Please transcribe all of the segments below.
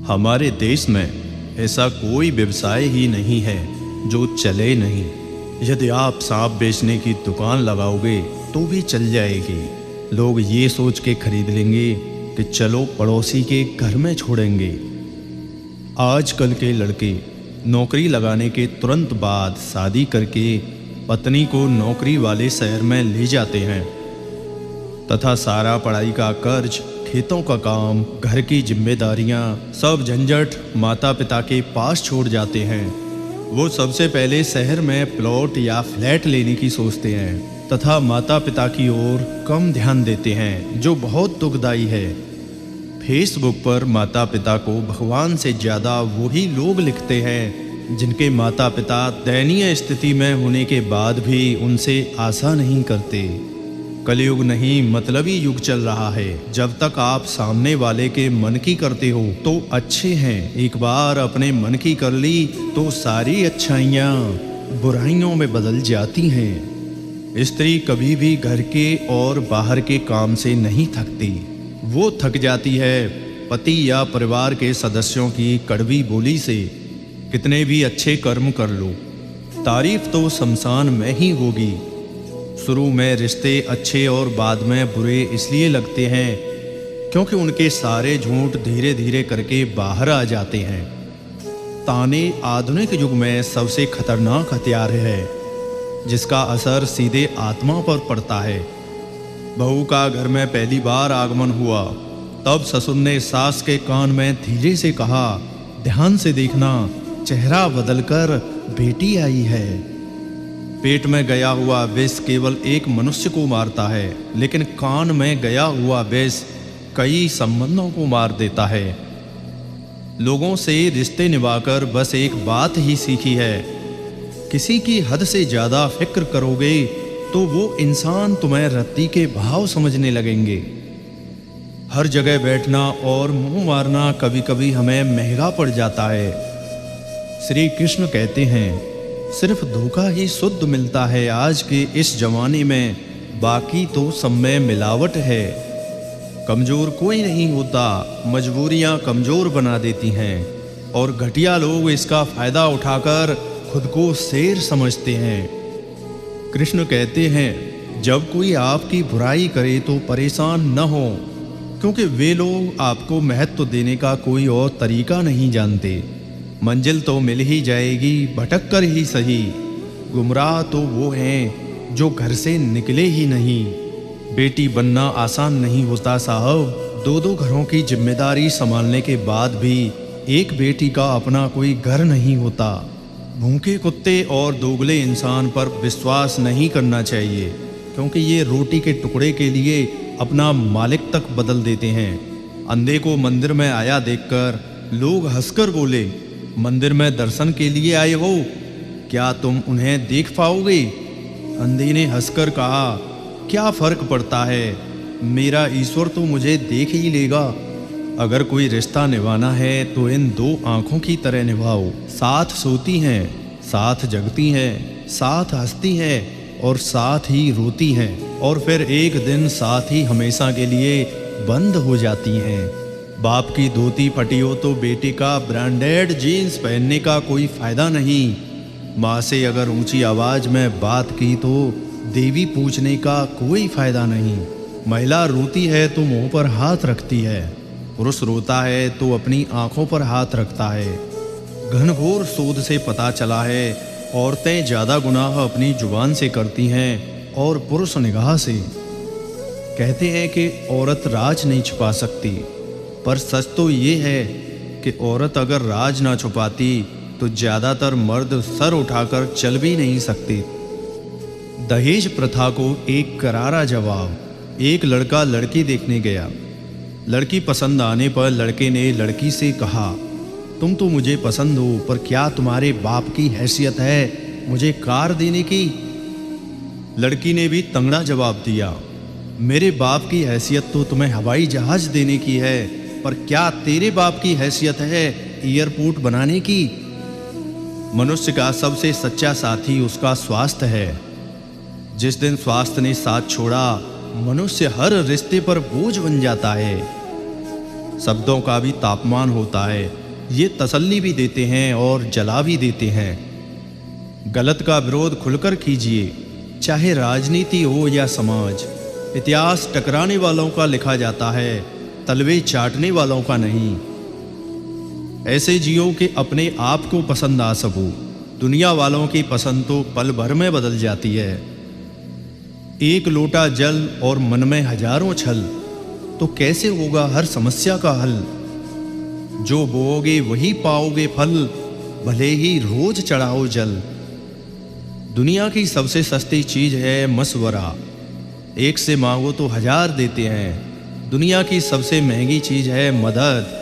हमारे देश में ऐसा कोई व्यवसाय ही नहीं है जो चले नहीं। यदि आप सांप बेचने की दुकान लगाओगे तो भी चल जाएगी। लोग ये सोच के खरीद लेंगे कि चलो पड़ोसी के घर में छोड़ेंगे। आजकल के लड़के नौकरी लगाने के तुरंत बाद शादी करके पत्नी को नौकरी वाले शहर में ले जाते हैं तथा सारा पढ़ाई का कर्ज, खेतों का काम, घर की जिम्मेदारियां, सब झंझट माता पिता के पास छोड़ जाते हैं। वो सबसे पहले शहर में प्लॉट या फ्लैट लेने की सोचते हैं तथा माता पिता की ओर कम ध्यान देते हैं, जो बहुत दुखदाई है। फेसबुक पर माता पिता को भगवान से ज़्यादा वही लोग लिखते हैं जिनके माता पिता दयनीय स्थिति में होने के बाद भी उनसे आशा नहीं करते। कलयुग नहीं, मतलबी युग चल रहा है। जब तक आप सामने वाले के मन की करते हो तो अच्छे हैं, एक बार अपने मन की कर ली तो सारी अच्छाइयाँ बुराइयों में बदल जाती हैं। स्त्री कभी भी घर के और बाहर के काम से नहीं थकती। वो थक जाती है पति या परिवार के सदस्यों की कड़वी बोली से। कितने भी अच्छे कर्म कर लो, तारीफ तो शमशान में ही होगी। शुरू में रिश्ते अच्छे और बाद में बुरे इसलिए लगते हैं क्योंकि उनके सारे झूठ धीरे धीरे करके बाहर आ जाते हैं। ताने आधुनिक युग में सबसे खतरनाक हथियार है जिसका असर सीधे आत्मा पर पड़ता है। बहू का घर में पहली बार आगमन हुआ तब ससुर ने सास के कान में धीरे से कहा, ध्यान से देखना, चेहरा बदलकर बेटी आई है। पेट में गया हुआ विष केवल एक मनुष्य को मारता है, लेकिन कान में गया हुआ विष कई संबंधों को मार देता है। लोगों से रिश्ते निभाकर बस एक बात ही सीखी है, किसी की हद से ज़्यादा फिक्र करोगे तो वो इंसान तुम्हें रत्ती के भाव समझने लगेंगे। हर जगह बैठना और मुंह मारना कभी कभी हमें महंगा पड़ जाता है। श्री कृष्ण कहते हैं, सिर्फ धोखा ही शुद्ध मिलता है आज के इस जमाने में, बाकी तो सब में मिलावट है। कमज़ोर कोई नहीं होता, मजबूरियां कमज़ोर बना देती हैं और घटिया लोग इसका फ़ायदा उठाकर खुद को शेर समझते हैं। कृष्ण कहते हैं, जब कोई आपकी बुराई करे तो परेशान न हो, क्योंकि वे लोग आपको महत्व देने का कोई और तरीका नहीं जानते। मंजिल तो मिल ही जाएगी, भटक कर ही सही। गुमराह तो वो हैं जो घर से निकले ही नहीं। बेटी बनना आसान नहीं होता साहब। दो दो घरों की जिम्मेदारी संभालने के बाद भी एक बेटी का अपना कोई घर नहीं होता। भूखे कुत्ते और दोगले इंसान पर विश्वास नहीं करना चाहिए, क्योंकि ये रोटी के टुकड़े के लिए अपना मालिक तक बदल देते हैं। अंधे को मंदिर में आया देखकर लोग हंसकर बोले, मंदिर में दर्शन के लिए आए हो, क्या तुम उन्हें देख पाओगे? अंधे ने हंसकर कहा, क्या फर्क पड़ता है, मेरा ईश्वर तो मुझे देख ही लेगा। अगर कोई रिश्ता निभाना है तो इन दो आंखों की तरह निभाओ। साथ सोती हैं, साथ जगती हैं, साथ हंसती हैं और साथ ही रोती हैं, और फिर एक दिन साथ ही हमेशा के लिए बंद हो जाती हैं। बाप की धोती फटी हो तो बेटे का ब्रांडेड जीन्स पहनने का कोई फायदा नहीं। माँ से अगर ऊंची आवाज में बात की तो देवी पूछने का कोई फायदा नहीं। महिला रोती है तो मुंह पर हाथ रखती है, पुरुष रोता है तो अपनी आंखों पर हाथ रखता है। घनघोर शोध से पता चला है, औरतें ज़्यादा गुनाह अपनी जुबान से करती हैं और पुरुष निगाह से। कहते हैं कि औरत राज नहीं छुपा सकती, पर सच तो ये है कि औरत अगर राज ना छुपाती तो ज़्यादातर मर्द सर उठाकर चल भी नहीं सकते। दहेज प्रथा को एक करारा जवाब। एक लड़का लड़की देखने गया। लड़की पसंद आने पर लड़के ने लड़की से कहा, तुम तो मुझे पसंद हो, पर क्या तुम्हारे बाप की हैसियत है मुझे कार देने की? लड़की ने भी तंगड़ा जवाब दिया, मेरे बाप की हैसियत तो तुम्हें हवाई जहाज देने की है, पर क्या तेरे बाप की हैसियत है एयरपोर्ट बनाने की? मनुष्य का सबसे सच्चा साथी उसका स्वास्थ्य है। जिस दिन स्वास्थ्य ने साथ छोड़ा, मनुष्य हर रिश्ते पर बोझ बन जाता है। शब्दों का भी तापमान होता है, ये तसल्ली भी देते हैं और जला भी देते हैं। गलत का विरोध खुलकर कीजिए, चाहे राजनीति हो या समाज। इतिहास टकराने वालों का लिखा जाता है, तलवे चाटने वालों का नहीं। ऐसे जियो कि अपने आप को पसंद आ सको। दुनिया वालों की पसंद तो पल भर में बदल जाती है। एक लोटा जल और मन में हजारों छल, तो कैसे होगा हर समस्या का हल। जो बोओगे वही पाओगे फल, भले ही रोज चढ़ाओ जल। दुनिया की सबसे सस्ती चीज है मशवरा, एक से मांगो तो 1000 देते हैं। दुनिया की सबसे महंगी चीज है मदद,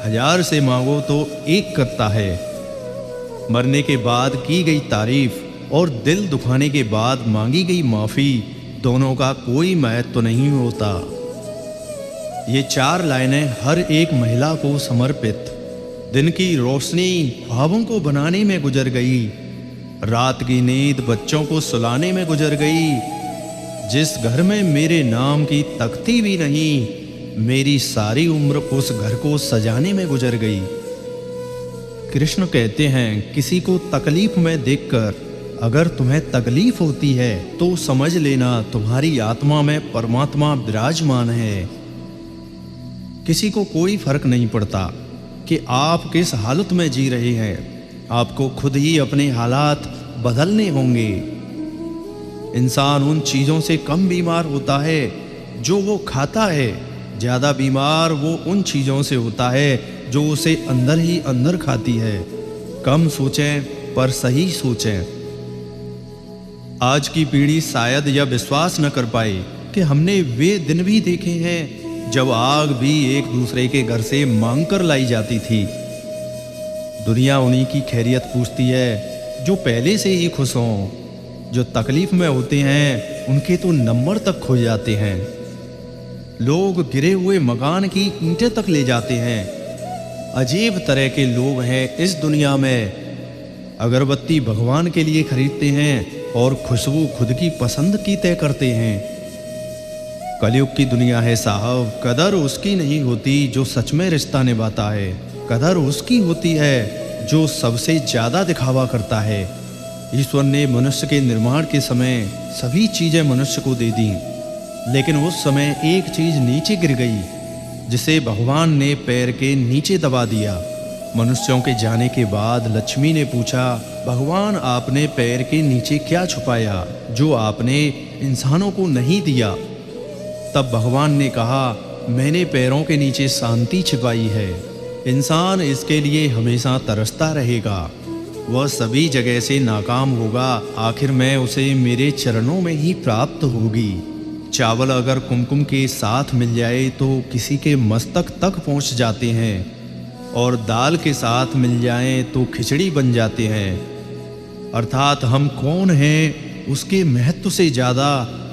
1000 से मांगो तो 1 करता है। मरने के बाद की गई तारीफ और दिल दुखाने के बाद मांगी गई माफी, दोनों का कोई महत्व तो नहीं होता। ये 4 लाइनें हर एक महिला को समर्पित। दिन की रोशनी ख्वाबों को बनाने में गुजर गई, रात की नींद बच्चों को सुलाने में गुजर गई। जिस घर में मेरे नाम की तख्ती भी नहीं, मेरी सारी उम्र उस घर को सजाने में गुजर गई। कृष्ण कहते हैं, किसी को तकलीफ में देखकर अगर तुम्हें तकलीफ होती है तो समझ लेना तुम्हारी आत्मा में परमात्मा विराजमान है। किसी को कोई फर्क नहीं पड़ता कि आप किस हालत में जी रहे हैं, आपको खुद ही अपने हालात बदलने होंगे। इंसान उन चीज़ों से कम बीमार होता है जो वो खाता है, ज़्यादा बीमार वो उन चीज़ों से होता है जो उसे अंदर ही अंदर खाती है। कम सोचें पर सही सोचें। आज की पीढ़ी शायद यह विश्वास न कर पाए कि हमने वे दिन भी देखे हैं जब आग भी एक दूसरे के घर से मांग कर लाई जाती थी। दुनिया उन्हीं की खैरियत पूछती है जो पहले से ही खुश हों। जो तकलीफ में होते हैं उनके तो नंबर तक खो जाते हैं। लोग गिरे हुए मकान की ईंटें तक ले जाते हैं। अजीब तरह के लोग हैं इस दुनिया में। अगरबत्ती भगवान के लिए खरीदते हैं और खुशबू खुद की पसंद की तय करते हैं। कलयुग की दुनिया है साहब, कदर उसकी नहीं होती जो सच में रिश्ता निभाता है। कदर उसकी होती है जो सबसे ज्यादा दिखावा करता है। ईश्वर ने मनुष्य के निर्माण के समय सभी चीजें मनुष्य को दे दी, लेकिन उस समय एक चीज नीचे गिर गई जिसे भगवान ने पैर के नीचे दबा दिया। मनुष्यों के जाने के बाद लक्ष्मी ने पूछा, भगवान आपने पैर के नीचे क्या छुपाया जो आपने इंसानों को नहीं दिया। तब भगवान ने कहा, मैंने पैरों के नीचे शांति छिपाई है। इंसान इसके लिए हमेशा तरसता रहेगा। वह सभी जगह से नाकाम होगा, आखिर में उसे मेरे चरणों में ही प्राप्त होगी। चावल अगर कुमकुम के साथ मिल जाए तो किसी के मस्तक तक पहुंच जाते हैं, और दाल के साथ मिल जाएं तो खिचड़ी बन जाते हैं। अर्थात हम कौन हैं उसके महत्व से ज़्यादा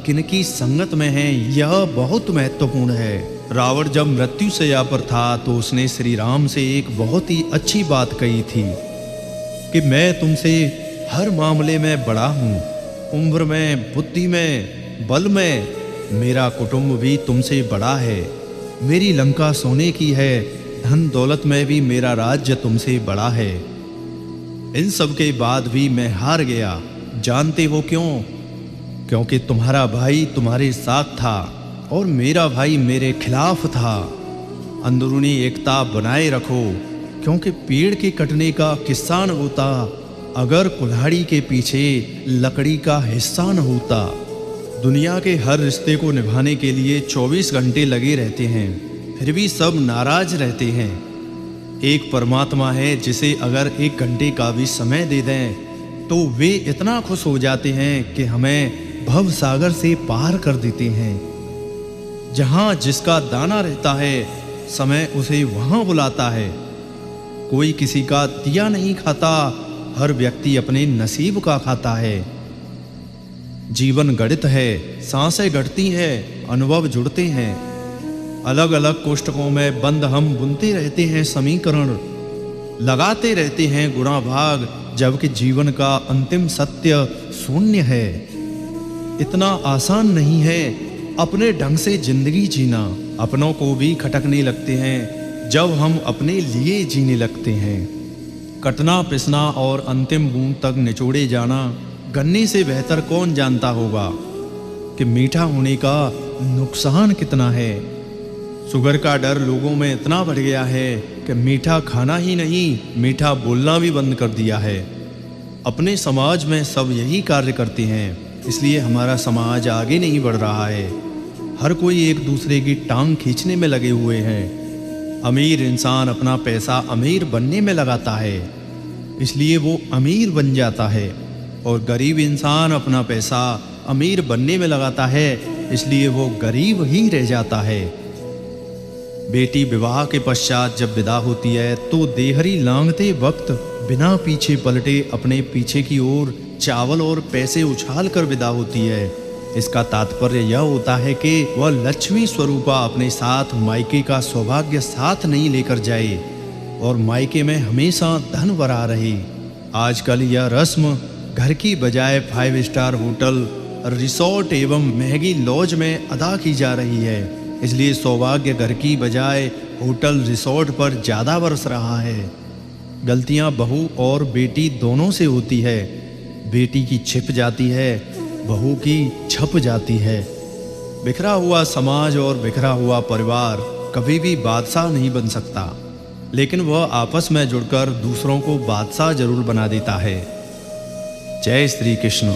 किनकी संगत में हैं, यह बहुत महत्वपूर्ण है। रावण जब मृत्यु शैया पर था तो उसने श्री राम से एक बहुत ही अच्छी बात कही थी कि मैं तुमसे हर मामले में बड़ा हूँ, उम्र में, बुद्धि में, बल में। मेरा कुटुंब भी तुमसे बड़ा है। मेरी लंका सोने की है, धन दौलत में भी मेरा राज्य तुमसे बड़ा है। इन सब के बाद भी मैं हार गया। जानते हो क्यों? क्योंकि तुम्हारा भाई तुम्हारे साथ था और मेरा भाई मेरे खिलाफ था। अंदरूनी एकता बनाए रखो, क्योंकि पेड़ के कटने का किस्सा न होता अगर कुल्हाड़ी के पीछे लकड़ी का हिस्सा न होता। दुनिया के हर रिश्ते को निभाने के लिए 24 घंटे लगे रहते हैं, फिर भी सब नाराज रहते हैं। एक परमात्मा है जिसे अगर 1 घंटे का भी समय दे दें तो वे इतना खुश हो जाते हैं कि हमें भव सागर से पार कर देते हैं। जहाँ जिसका दाना रहता है समय उसे वहाँ बुलाता है। कोई किसी का दिया नहीं खाता, हर व्यक्ति अपने नसीब का खाता है। जीवन गणित है, सांसें घटती हैं, अनुभव जुड़ते हैं। अलग अलग कोष्ठकों में बंद हम बुनते रहते हैं समीकरण, लगाते रहते हैं गुणा भाग, जबकि जीवन का अंतिम सत्य शून्य है। इतना आसान नहीं है अपने ढंग से जिंदगी जीना। अपनों को भी खटकने लगते हैं जब हम अपने लिए जीने लगते हैं। कटना पिसना और अंतिम बूंद तक निचोड़े जाना गन्ने से बेहतर कौन जानता होगा कि मीठा होने का नुकसान कितना है। शुगर का डर लोगों में इतना बढ़ गया है कि मीठा खाना ही नहीं, मीठा बोलना भी बंद कर दिया है। अपने समाज में सब यही कार्य करते हैं, इसलिए हमारा समाज आगे नहीं बढ़ रहा है। हर कोई एक दूसरे की टांग खींचने में लगे हुए हैं। अमीर इंसान अपना पैसा अमीर बनने में लगाता है, इसलिए वो अमीर बन जाता है, और गरीब इंसान अपना पैसा अमीर बनने में लगाता है, इसलिए वो गरीब ही रह जाता है। बेटी विवाह के पश्चात जब विदा होती है तो देहरी लांघते वक्त बिना पीछे पलटे अपने पीछे की ओर चावल और पैसे उछाल कर विदा होती है। इसका तात्पर्य यह होता है कि वह लक्ष्मी स्वरूपा अपने साथ मायके का सौभाग्य साथ नहीं लेकर जाए और मायके में हमेशा धन भरा रहे। आजकल यह रस्म घर की बजाय 5 स्टार होटल, रिसोर्ट एवं महंगी लॉज में अदा की जा रही है, इसलिए सौभाग्य घर की बजाय होटल रिसोर्ट पर ज़्यादा बरस रहा है। गलतियां बहू और बेटी दोनों से होती है। बेटी की छिप जाती है, बहू की छप जाती है। बिखरा हुआ समाज और बिखरा हुआ परिवार कभी भी बादशाह नहीं बन सकता, लेकिन वह आपस में जुड़कर दूसरों को बादशाह जरूर बना देता है। जय श्री कृष्ण।